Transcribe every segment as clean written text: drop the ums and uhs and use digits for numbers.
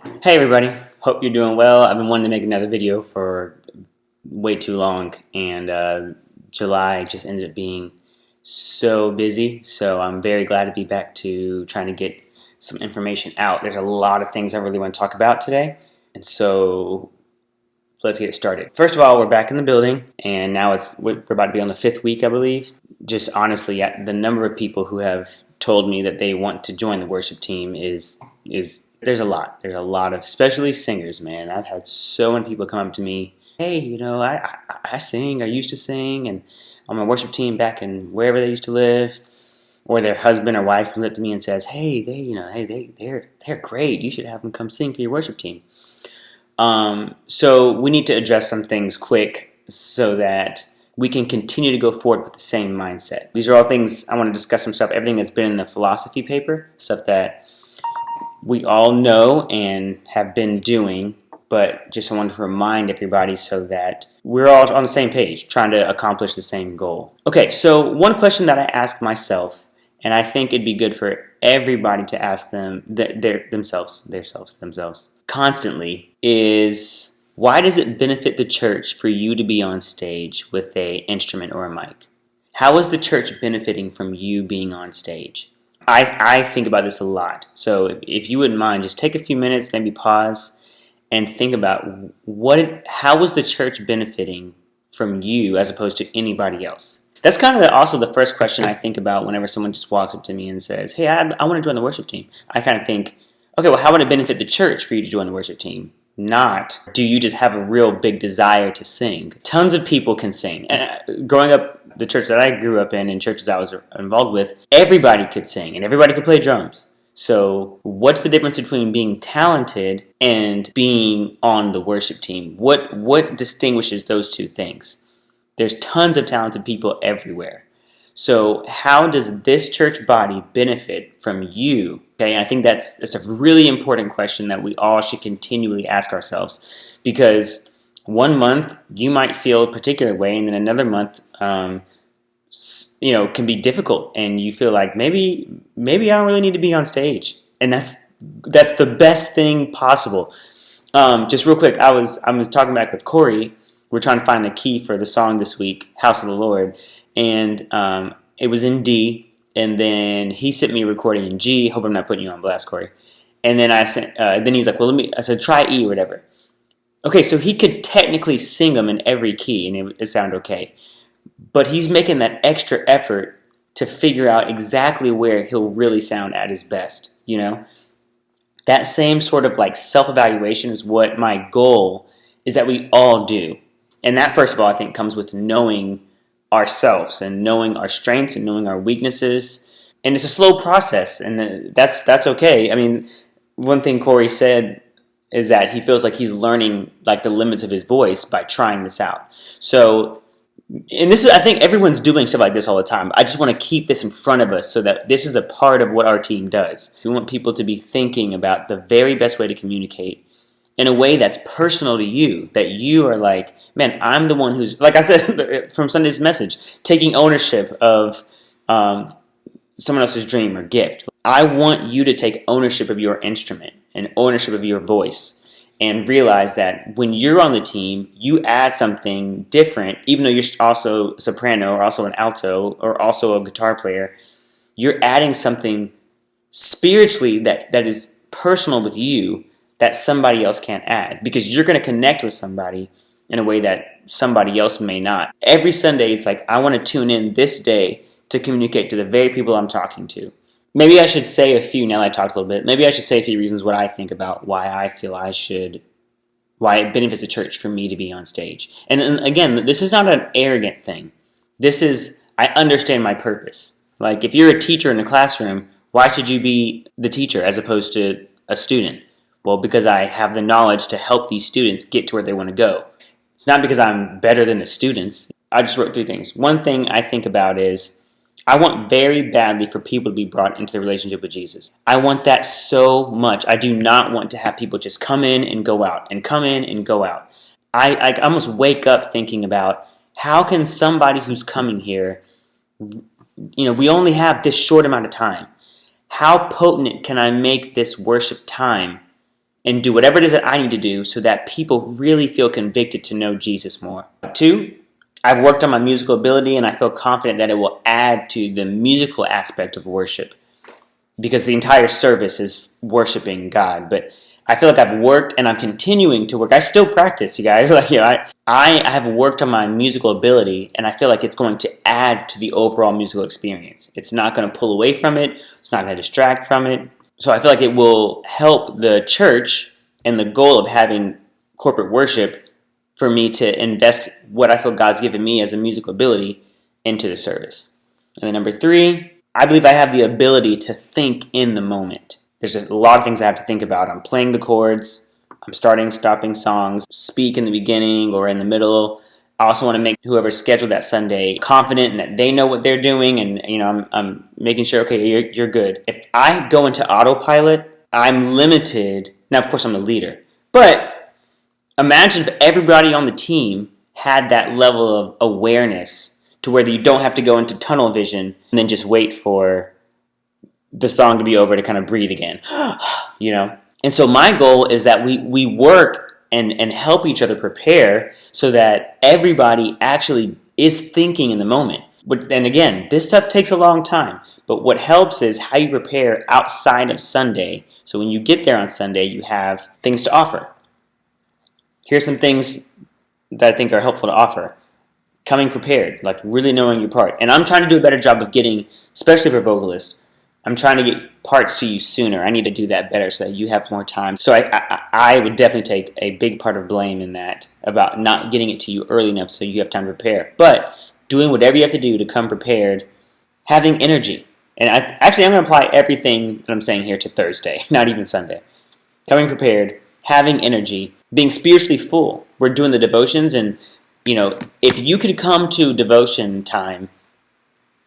Hey everybody, hope you're doing well. I've been wanting to make another video for way too long, and July just ended up being so busy, so I'm very glad to be back to trying to get some information out. There's a lot of things I really want to talk about today, and so let's get it started. First of all, we're back in the building, and now we're about to be on the 5th week, I believe. Just honestly, the number of people who have told me that they want to join the worship team is there's a lot. There's a lot of, especially singers, man. I've had so many people come up to me, hey, I sing, I used to sing, and I'm on a worship team back in wherever they used to live. Or their husband or wife comes up to me and says, hey, they're great. You should have them come sing for your worship team. So we need to address some things quick so that we can continue to go forward with the same mindset. These are all things I want to discuss some stuff, everything that's been in the philosophy paper, stuff that we all know and have been doing, but just I wanted to remind everybody so that we're all on the same page, trying to accomplish the same goal. Okay, so one question that I ask myself, and I think it'd be good for everybody to ask themselves constantly, is why does it benefit the church for you to be on stage with an instrument or a mic? How is the church benefiting from you being on stage? I think about this a lot. So if you wouldn't mind, just take a few minutes, maybe pause, and think about how was the church benefiting from you as opposed to anybody else? That's kind of also the first question I think about whenever someone just walks up to me and says, hey, I want to join the worship team. I kind of think, okay, well, how would it benefit the church for you to join the worship team? Not, do you just have a real big desire to sing? Tons of people can sing. And growing up, the church that I grew up in and churches I was involved with, everybody could sing and everybody could play drums. So what's the difference between being talented and being on the worship team? What distinguishes those two things? There's tons of talented people everywhere. So how does this church body benefit from you? Okay, and I think that's a really important question that we all should continually ask ourselves, because one month you might feel a particular way, and then another month, can be difficult, and you feel like maybe I don't really need to be on stage, and that's the best thing possible. Just real quick, I was talking back with Corey. We're trying to find a key for the song this week, "House of the Lord," and it was in D, and then he sent me a recording in G. Hope I'm not putting you on blast, Corey. And then then he's like, well, I said, try E or whatever. Okay, so he could technically sing them in every key, and it sounded okay. But he's making that extra effort to figure out exactly where he'll really sound at his best, That same sort of like self-evaluation is what my goal is that we all do. And that, first of all, I think comes with knowing ourselves and knowing our strengths and knowing our weaknesses. And it's a slow process, and that's okay. I mean, one thing Corey said is that he feels like he's learning like the limits of his voice by trying this out. So, and I think everyone's doing stuff like this all the time. I just want to keep this in front of us so that this is a part of what our team does. We want people to be thinking about the very best way to communicate in a way that's personal to you, that you are like, man, I'm the one who's, like I said from Sunday's message, taking ownership of someone else's dream or gift. I want you to take ownership of your instrument and ownership of your voice, and realize that when you're on the team, you add something different, even though you're also a soprano or also an alto or also a guitar player. You're adding something spiritually that is personal with you that somebody else can't add, because you're going to connect with somebody in a way that somebody else may not. Every Sunday, it's like, I want to tune in this day to communicate to the very people I'm talking to. Maybe I should say a few, now that I talked a little bit, maybe I should say a few reasons what I think about why I feel why it benefits the church for me to be on stage. And again, this is not an arrogant thing. This is, I understand my purpose. Like, if you're a teacher in a classroom, why should you be the teacher as opposed to a student? Well, because I have the knowledge to help these students get to where they want to go. It's not because I'm better than the students. I just wrote 3 things. One thing I think about is, I want very badly for people to be brought into the relationship with Jesus. I want that so much. I do not want to have people just come in and go out and come in and go out. I almost wake up thinking about, how can somebody who's coming here, we only have this short amount of time. How potent can I make this worship time and do whatever it is that I need to do so that people really feel convicted to know Jesus more. 2, I've worked on my musical ability, and I feel confident that it will add to the musical aspect of worship, because the entire service is worshiping God. But I feel like I've worked, and I'm continuing to work. I still practice, you guys. I have worked on my musical ability, and I feel like it's going to add to the overall musical experience. It's not going to pull away from it. It's not going to distract from it. So I feel like it will help the church and the goal of having corporate worship for me to invest what I feel God's given me as a musical ability into the service. And then number 3, I believe I have the ability to think in the moment. There's a lot of things I have to think about. I'm playing the chords, I'm starting, stopping songs, speak in the beginning or in the middle. I also want to make whoever's scheduled that Sunday confident and that they know what they're doing, and I'm making sure, okay, you're good. If I go into autopilot, I'm limited. Now, of course, I'm a leader, but imagine if everybody on the team had that level of awareness to where you don't have to go into tunnel vision and then just wait for the song to be over to kind of breathe again, And so my goal is that we work and help each other prepare so that everybody actually is thinking in the moment. And again, this stuff takes a long time, but what helps is how you prepare outside of Sunday. So when you get there on Sunday, you have things to offer. Here's some things that I think are helpful to offer. Coming prepared, like really knowing your part. And I'm trying to do a better job of getting, especially for vocalists, I'm trying to get parts to you sooner. I need to do that better so that you have more time. So I would definitely take a big part of blame in that, about not getting it to you early enough so you have time to prepare. But doing whatever you have to do to come prepared, having energy. And I'm going to apply everything that I'm saying here to Thursday, not even Sunday. Coming prepared, having energy, being spiritually full. We're doing the devotions, and if you could come to devotion time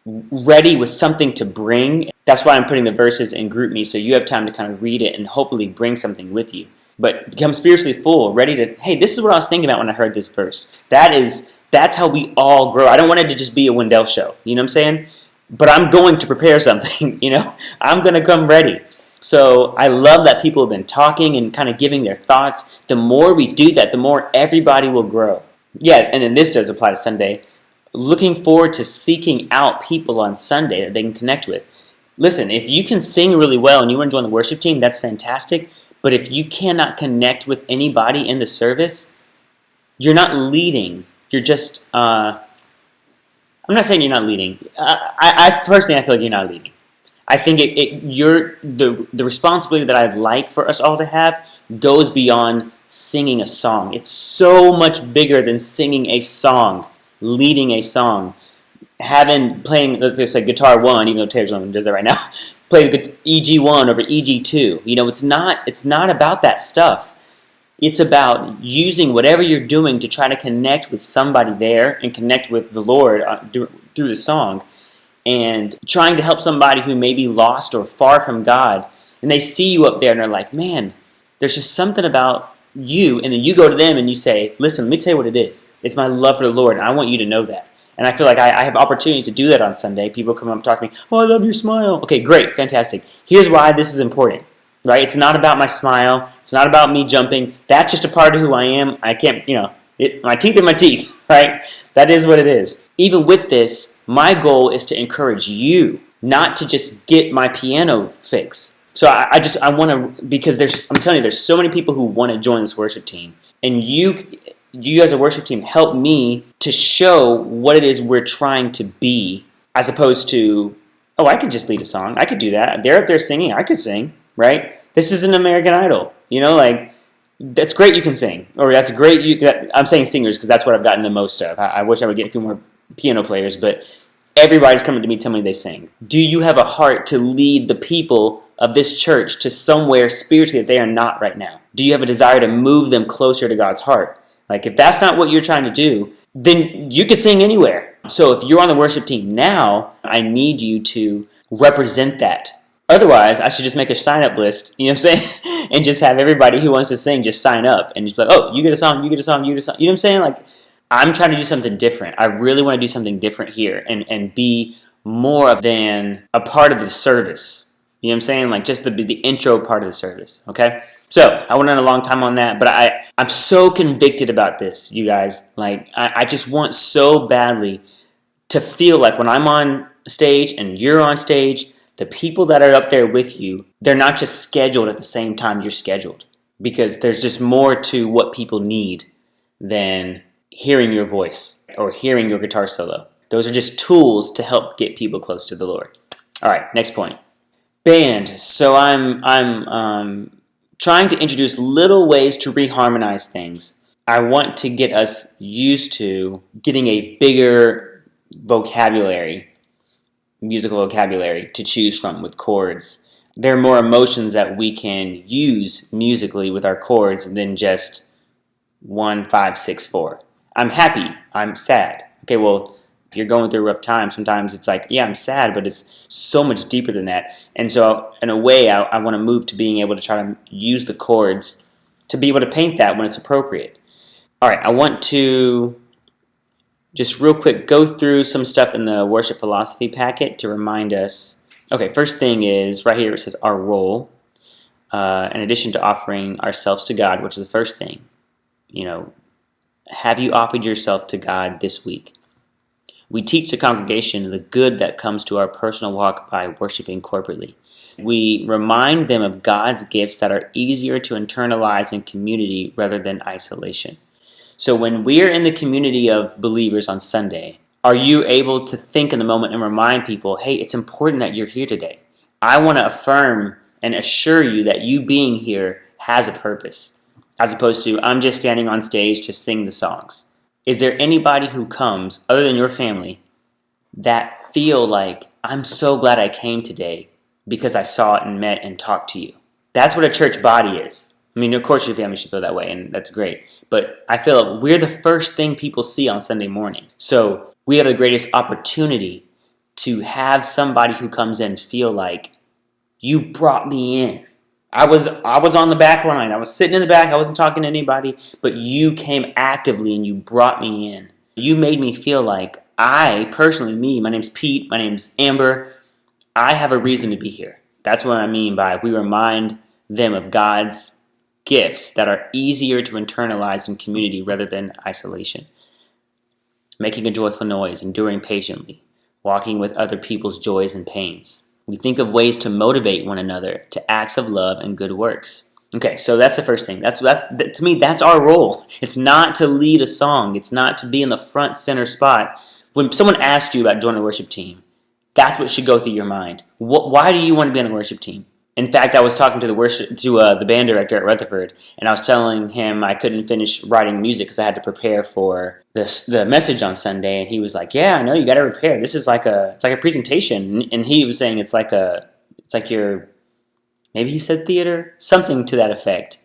ready with something to bring, that's why I'm putting the verses in GroupMe, so you have time to kind of read it and hopefully bring something with you. But become spiritually full, ready to, hey, this is what I was thinking about when I heard this verse. That's how we all grow. I don't want it to just be a Wendell show, you know what I'm saying? But I'm going to prepare something, I'm going to come ready. So I love that people have been talking and kind of giving their thoughts. The more we do that, the more everybody will grow. Yeah, and then this does apply to Sunday. Looking forward to seeking out people on Sunday that they can connect with. Listen, if you can sing really well and you want to join the worship team, that's fantastic. But if you cannot connect with anybody in the service, you're not leading. You're just, I'm not saying you're not leading. I personally, I feel like you're not leading. I think the responsibility that I'd like for us all to have goes beyond singing a song. It's so much bigger than singing a song, leading a song. Playing, let's just say guitar 1, even though Taylor's one does that right now, play the EG1 over EG2. It's not about that stuff. It's about using whatever you're doing to try to connect with somebody there and connect with the Lord through the song, and trying to help somebody who may be lost or far from God, and they see you up there and they're like, man, there's just something about you, and then you go to them and you say, listen, let me tell you what it is. It's my love for the Lord, and I want you to know that. And I feel like I have opportunities to do that on Sunday. People come up and talk to me, oh, I love your smile. Okay, great, fantastic. Here's why this is important, right? It's not about my smile. It's not about me jumping. That's just a part of who I am. I can't, my teeth are my teeth, right? That is what it is. Even with this, my goal is to encourage you not to just get my piano fix. So I want to, because I'm telling you, there's so many people who want to join this worship team. And you as a worship team help me to show what it is we're trying to be, as opposed to, oh, I could just lead a song. I could do that. They're up there singing. I could sing, right? This is an American Idol. That's great you can sing. Or that's great I'm saying singers because that's what I've gotten the most of. I wish I would get a few more piano players, but everybody's coming to me telling me they sing. Do you have a heart to lead the people of this church to somewhere spiritually that they are not right now? Do you have a desire to move them closer to God's heart? Like, if that's not what you're trying to do, then you can sing anywhere. So if you're on the worship team now, I need you to represent that. Otherwise, I should just make a sign-up list, you know what I'm saying? And just have everybody who wants to sing just sign up and just be like, oh, you get a song, you get a song, you get a song. You know what I'm saying? Like, I'm trying to do something different. I really want to do something different here and be more than a part of the service. You know what I'm saying? Like just the intro part of the service, okay? So I went on a long time on that, but I'm so convicted about this, you guys. Like I just want so badly to feel like when I'm on stage and you're on stage, the people that are up there with you, they're not just scheduled at the same time you're scheduled. Because there's just more to what people need than hearing your voice or hearing your guitar solo. Those are just tools to help get people close to the Lord. All right, next point. Band. So I'm trying to introduce little ways to reharmonize things. I want to get us used to getting a bigger vocabulary, musical vocabulary to choose from with chords. There are more emotions that we can use musically with our chords than just 1, 5, 6, 4. I'm happy. I'm sad. Okay, well, if you're going through a rough time, sometimes it's like, yeah, I'm sad, but it's so much deeper than that. And so, in a way, I want to move to being able to try to use the chords to be able to paint that when it's appropriate. All right, I want to just real quick go through some stuff in the worship philosophy packet to remind us. Okay, first thing is right here it says our role. In addition to offering ourselves to God, which is the first thing, have you offered yourself to God this week? We teach the congregation the good that comes to our personal walk by worshiping corporately. We remind them of God's gifts that are easier to internalize in community rather than isolation. So when we're in the community of believers on Sunday, are you able to think in the moment and remind people, hey, it's important that you're here today. I want to affirm and assure you that you being here has a purpose, as opposed to I'm just standing on stage to sing the songs. Is there anybody who comes, other than your family, that feel like I'm so glad I came today because I saw it and met and talked to you? That's what a church body is. I mean, of course your family should feel that way, and that's great. But I feel like we're the first thing people see on Sunday morning. So we have the greatest opportunity to have somebody who comes in feel like you brought me in. I was on the back line. I was sitting in the back. I wasn't talking to anybody, but you came actively and you brought me in. You made me feel like I, personally, my name's Pete, my name's Amber, I have a reason to be here. That's what I mean by we remind them of God's gifts that are easier to internalize in community rather than isolation. Making a joyful noise, enduring patiently, walking with other people's joys and pains. We think of ways to motivate one another to acts of love and good works. Okay, so that's the first thing. That's to me, that's our role. It's not to lead a song. It's not to be in the front center spot. When someone asks you about joining a worship team, that's what should go through your mind. Why do you want to be on the worship team? In fact, I was talking to the band director at Rutherford, and I was telling him I couldn't finish writing music because I had to prepare for the message on Sunday, and he was like, "Yeah, I know you got to prepare. This is like a presentation." And he was saying it's like your, maybe he said theater, something to that effect.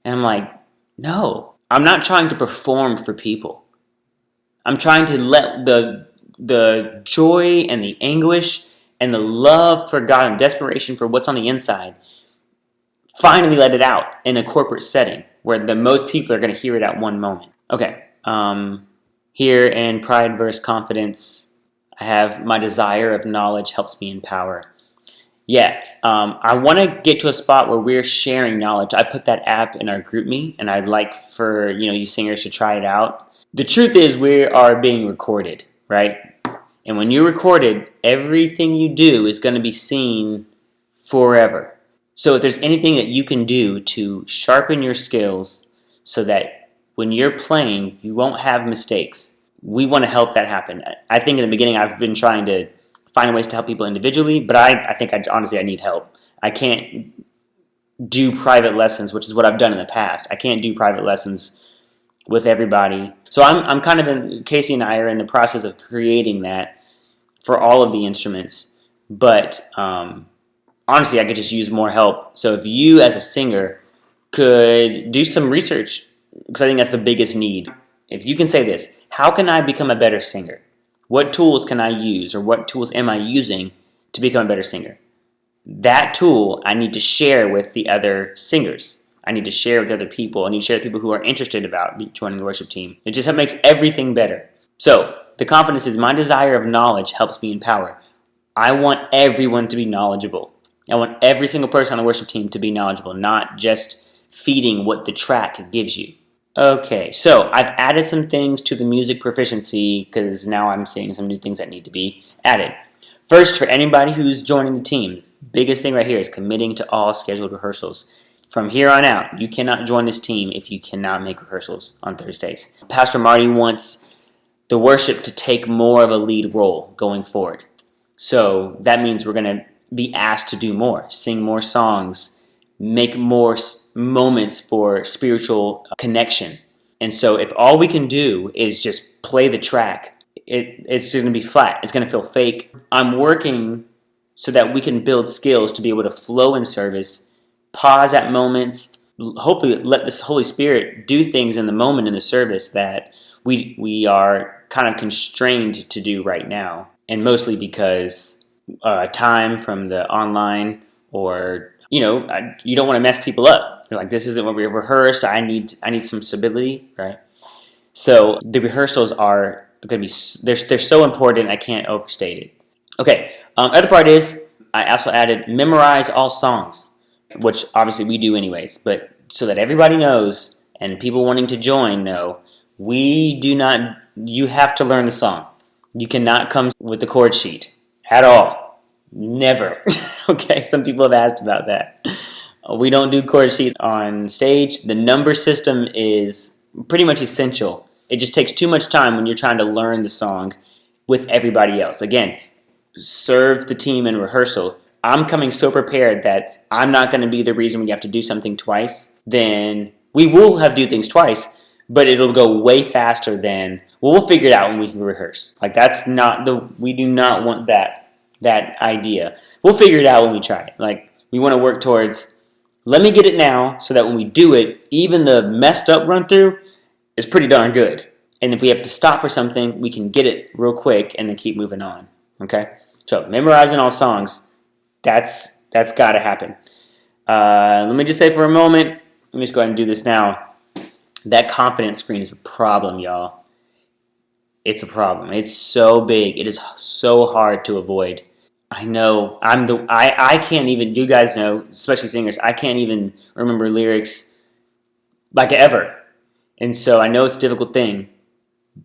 And I'm like, no, I'm not trying to perform for people. I'm trying to let the joy and the anguish and the love for God and desperation for what's on the inside, finally let it out in a corporate setting where the most people are going to hear it at one moment. Okay, here in Pride versus Confidence, I have my desire of knowledge helps me in power. Yeah, I want to get to a spot where we're sharing knowledge. I put that app in our GroupMe, and I'd like for you singers to try it out. The truth is we are being recorded, right? And when you're recorded, everything you do is going to be seen forever. So if there's anything that you can do to sharpen your skills so that when you're playing, you won't have mistakes, we want to help that happen. I think in the beginning I've been trying to find ways to help people individually, but I think honestly I need help. I can't do private lessons, which is what I've done in the past. I can't do private lessons with everybody. So I'm kind of Casey and I are in the process of creating that for all of the instruments. But honestly, I could just use more help. So if you as a singer could do some research, because I think that's the biggest need. If you can say this, how can I become a better singer? What tools can I use, or what tools am I using to become a better singer? That tool I need to share with the other singers. I need to share with other people. I need to share with people who are interested about joining the worship team. It just makes everything better. So the confidence is my desire of knowledge helps me in power. I want everyone to be knowledgeable. I want every single person on the worship team to be knowledgeable, not just feeding what the track gives you. Okay, so I've added some things to the music proficiency because now I'm seeing some new things that need to be added. First, for anybody who's joining the team, biggest thing right here is committing to all scheduled rehearsals. From here on out, you cannot join this team if you cannot make rehearsals on Thursdays. Pastor Marty wants the worship to take more of a lead role going forward. So that means we're going to be asked to do more, sing more songs, make more moments for spiritual connection. And so if all we can do is just play the track, it's going to be flat. It's going to feel fake. I'm working so that we can build skills to be able to flow in service, pause at moments, hopefully let the Holy Spirit do things in the moment in the service that we are kind of constrained to do right now. And mostly because time from the online, or you don't want to mess people up. You're like, this isn't what we rehearsed. I need some stability, right? So the rehearsals are going to be they're so important. I can't overstate it. Okay. Other part is I also added memorize all songs, which obviously we do anyways, but so that everybody knows and people wanting to join know, you have to learn the song. You cannot come with the chord sheet at all. Never. Okay, some people have asked about that. We don't do chord sheets on stage. The number system is pretty much essential. It just takes too much time when you're trying to learn the song with everybody else. Again, serve the team in rehearsal. I'm coming so prepared that I'm not going to be the reason we have to do something twice. Then we will have to do things twice, but it'll go way faster than, well, we'll figure it out when we can rehearse. Like we do not want that idea. We'll figure it out when we try it. Like we want to work towards, let me get it now so that when we do it, even the messed up run through is pretty darn good. And if we have to stop for something, we can get it real quick and then keep moving on. Okay? So memorizing all songs, that's got to happen. Let me just say for a moment, let me just go ahead and do this now. That confidence screen is a problem, y'all. It's a problem. It's so big. It is so hard to avoid. I know. I can't even, you guys know, especially singers, I can't even remember lyrics like ever. And so I know it's a difficult thing,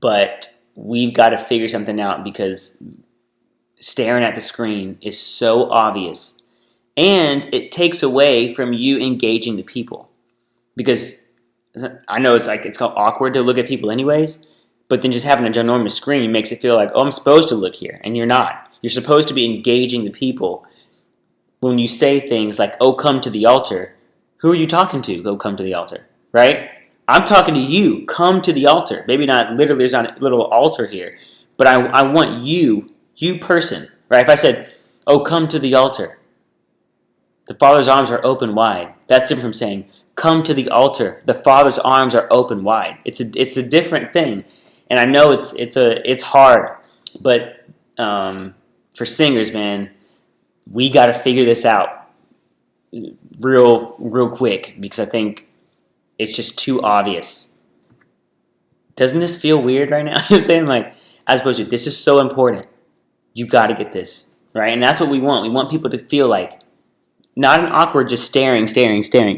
but we've got to figure something out because staring at the screen is so obvious. And it takes away from you engaging the people. Because I know it's called awkward to look at people anyways, but then just having a ginormous screen makes it feel like, oh, I'm supposed to look here, and you're not. You're supposed to be engaging the people. When you say things like, oh, come to the altar, who are you talking to? Go come to the altar, right? I'm talking to you. Come to the altar. Maybe not literally, there's not a little altar here, but I want you person, right? If I said, oh, come to the altar, the Father's arms are open wide. That's different from saying, come to the altar. The Father's arms are open wide. It's a different thing, and I know it's hard, but for singers, man, we got to figure this out real quick because I think it's just too obvious. Doesn't this feel weird right now? I'm saying, like, as opposed to, this is so important. You got to get this, right? And that's what we want. We want people to feel like not an awkward just staring,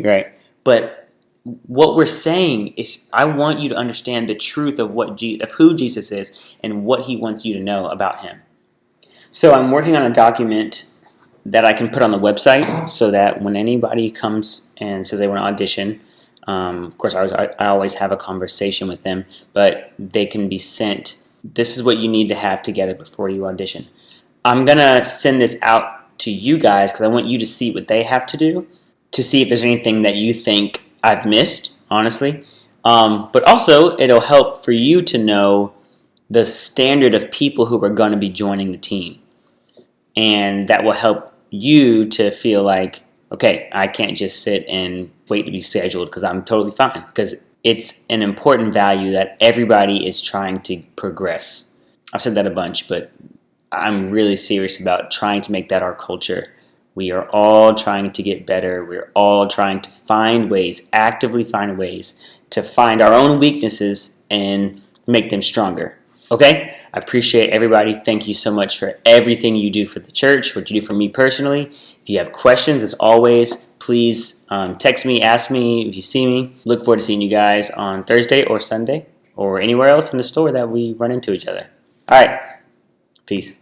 right? But what we're saying is, I want you to understand the truth of of who Jesus is and what he wants you to know about him. So I'm working on a document that I can put on the website so that when anybody comes and says they want to audition, of course I always have a conversation with them, but they can be sent, this is what you need to have together before you audition. I'm going to send this out to you guys because I want you to see what they have to do, to see if there's anything that you think I've missed, honestly. But also, it'll help for you to know the standard of people who are going to be joining the team. And that will help you to feel like, okay, I can't just sit and wait to be scheduled because I'm totally fine. Because it's an important value that everybody is trying to progress. I've said that a bunch, but I'm really serious about trying to make that our culture. We are all trying to get better. We're all trying to find ways, actively find ways to find our own weaknesses and make them stronger. Okay? I appreciate everybody. Thank you so much for everything you do for the church, what you do for me personally. If you have questions, as always, please text me, ask me if you see me. Look forward to seeing you guys on Thursday or Sunday or anywhere else in the store that we run into each other. All right. Peace.